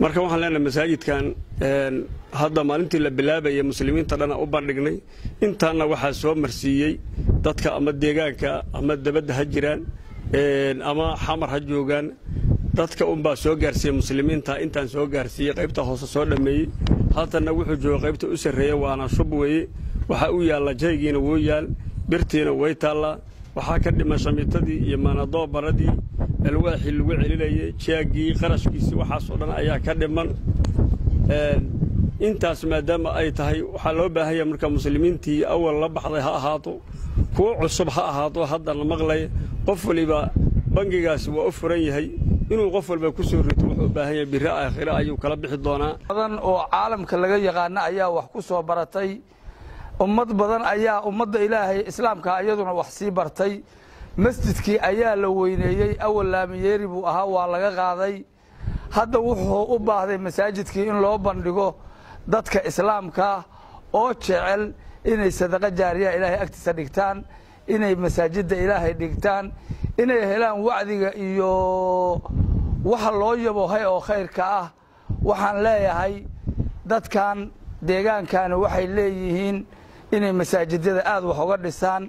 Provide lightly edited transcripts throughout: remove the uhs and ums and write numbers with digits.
marka waxaan leenahay masaajidkan hadda maalintii la bilaabay muslimiinta dhan u bandhignay intaana waxa soo marsiiyay dadka ama deegaanka ama dabadda ha jiraan ama xamar ha joogan dadka baa soo gaarsiiyay muslimiinta intaan soo gaarsiiyay qaybta hoose soo dhameeyay haltana wuxuu jooga qaybta u sareeyay waana shub weeye waxa uu yaala jaygiina wuu yaal birtiina way taala waxa ka dhiman shamiitadii iyo maanadoo baradii alwaaxi lagu celinayay jaagii qarashkiisa waxa soo dhan ayaa ka dhiman intaas maadaama ay tahay waxa loo baahan yahay marka muslimiintii awal la baxday ha ahaato kuwa cusub ha ahaato hadda la maqlay qof waliba bangigaasi waa u furan yahay inuu qof walba ku soo rito wuxuu baahan yahay biri aakhira ayuu kala bixi doonaa badan oo caalamka laga yaqaan ayaa wax ku soo baratay ummad badan ayaa ummadda Ilaahay islaamka ayaduna wax sii bartay masjidkii ayaa la weyneeyay awal laamiyeeri buu ahaa waa laga qaaday hadda wuxuu u baahday masaajidkii in loo bandhigo dadka islaamka oo jecel inay sadaqa jaariya Ilaahay agtiisa dhigtaan inay masaajidda Ilaahay dhigtaan inay helaan wacdiga iyo waxa loo yabohay oo khayrka ah waxaan leeyahay dadkan deegaankan waxay leeyihiin inay masaajidada aad wax uga dhisaan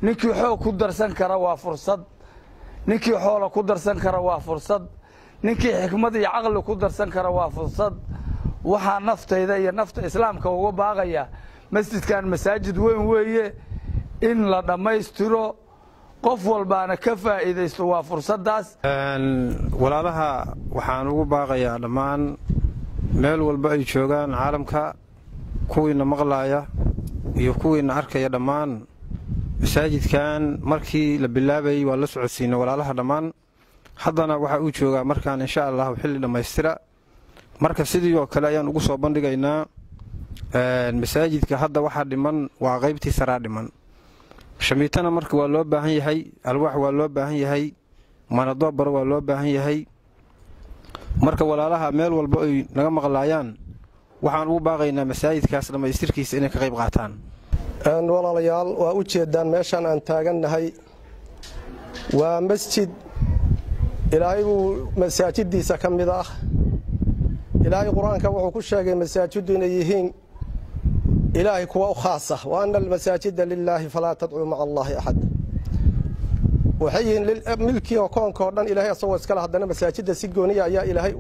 ninkii xoog ku darsan kara waa fursad ninkii xoolo ku darsan kara waa fursad ninkii xikmad iyo aqli ku darsan kara waa fursad waxa naftayda iyo nafta islaamka uga baaqaya masjidkan masaajid weyn weeye in la dhameystiro qof walbaana ka faa'iideysto waa fursadaas walaalaha waxaan ugu baaqayaa dhamaan meel walba ay joogaan caalamka kuwiina maqlaaya iyo kuwiina arkaya dhamaan masaajidkan markii la bilaabay waa la socodsiinay walaalaha dhamaan haddana waxa uu joogaa markaan insha Allah xilli dhameystira marka sidii oo kale ayaan ugu soo bandhigaynaa masaajidka hadda waxa dhiman waa qaybtii saraa dhiman shamiitana marka waa loo baahan yahay alwaax waa loo baahan yahay manadoo bar waa loo baahan yahay marka walaalaha meel walba ay naga maqlaayaan waxaan ugu baaqaynaa masaajidkaas dhameystirkiisa inay ka qayb qaataan walaalayaal waa u jeedaan meeshan aan taagannahay waa masjid ilaahay uu masaajidiisa ka mid ah ilaahay quraanka wuxuu ku sheegay masaajidu inay yihiin إلهي كوا خاصة وأن المساجد لله فلا تدعوا مع الله أحد وحي للملكي وكون كوردان إلهي أصوى إسكاله هدنا مساجد سيقونية يا إلهي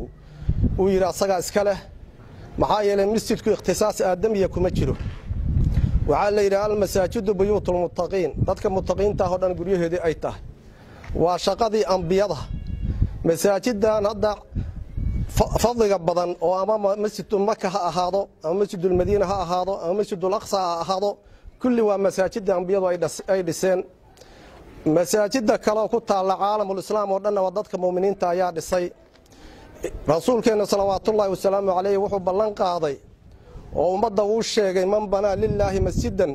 ويرى صغى إسكاله محايا للمسجد كو اختصاص آدم يكو مجره وعلى إلى المساجد بيوت المتقين ذاتك المتقين تاهدان قريه دي أيته وشقضي أنبيضه مساجد نضع فضل بدن oo ama masjid Makka ha ahaado ama masjid Madiina ha ahaado ama masjid Al-Aqsa ha ahaado kulli waa masaajid anbiyadu ay dhiseen masaajidda kale ku taala caalamul islaam oo dhan waa dadka muuminiinta ayaa dhisay rasuulkeena salawaatullaahi wasalaamu alayhi wuxuu ballan qaaday oo ummadda uu sheegay man bana lillahi masjidan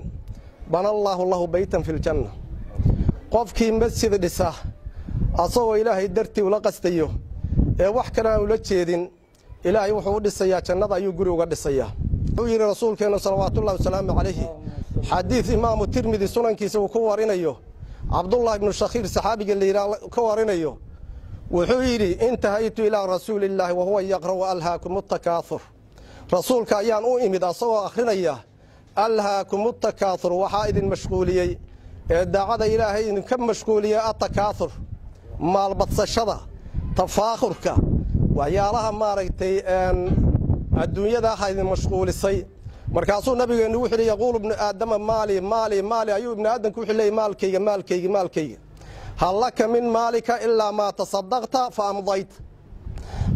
bana Allahu lahu baytan fil janna qofkii masjid dhisa asoo Ilaahay dartii ula qastayo ee wax kale aan ula jeedin Ilaahay wuxuu u dhisayaa jannada ayuu guri uga dhisayaa wuxuu yiri rasuulkeena salawaatullaahi wasalaamu alayhi xadiis imaam Tirmidhi sunankiisa uu ku warinayo Abdullah ibn Shakhir saxaabiga leeyahay ka warinayo wuxuu yiri intahaytu ila rasuulillahi wa huwa yaqra alhaakum at-takaathur rasuulka ayaan u imid asoo akhrinaya alhaakum at-takaathur waxa idin mashquuliyay ee daacada Ilaahay idin ka mashquuliyay at-takaathur maal badsashada تفاخرك وعيالها ماركتي الدنيا هاي مشغولسي مركاسو نبينا وحي يقول ابن آدم مالي مالي مالي أيوب ابن آدم كوحي مالكي مالكي مالكي هل لك من مالك إلا ما تصدقت فأمضيت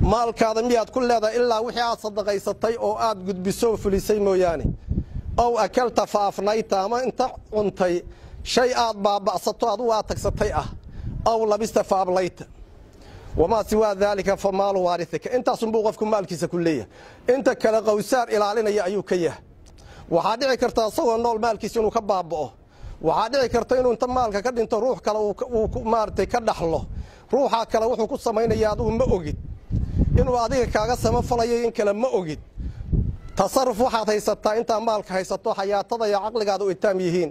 مالك هذا ميات كل هذا إلا وحي صدقي ستي أو آد قد بسوف لسي موياني أو أكلت فأفنيت ما انت عنتي شيء آد بابا ستو أدو آتك ستيئة أو لبست فأبليت وما سوى ذلك فمال وارثك انت صنبوقفكم مالكيسه كليه انت كلا قوسار الى يا ايوكيه waxaa dhici karta asoo nool maalkiisa inuu ka baabao waxaa dhici karta inuu inta maalka ka dhinto ruux kale uu maartay ka dhaxlo ruuxa kale wuxuu ku sameeynaa aad ma ogid inuu adiga kaaga samafalayo in kale ma ogid tasarruf waxaad haysataa inta maalka haysato xayaatada iyo aqligaadu ay taam yihiin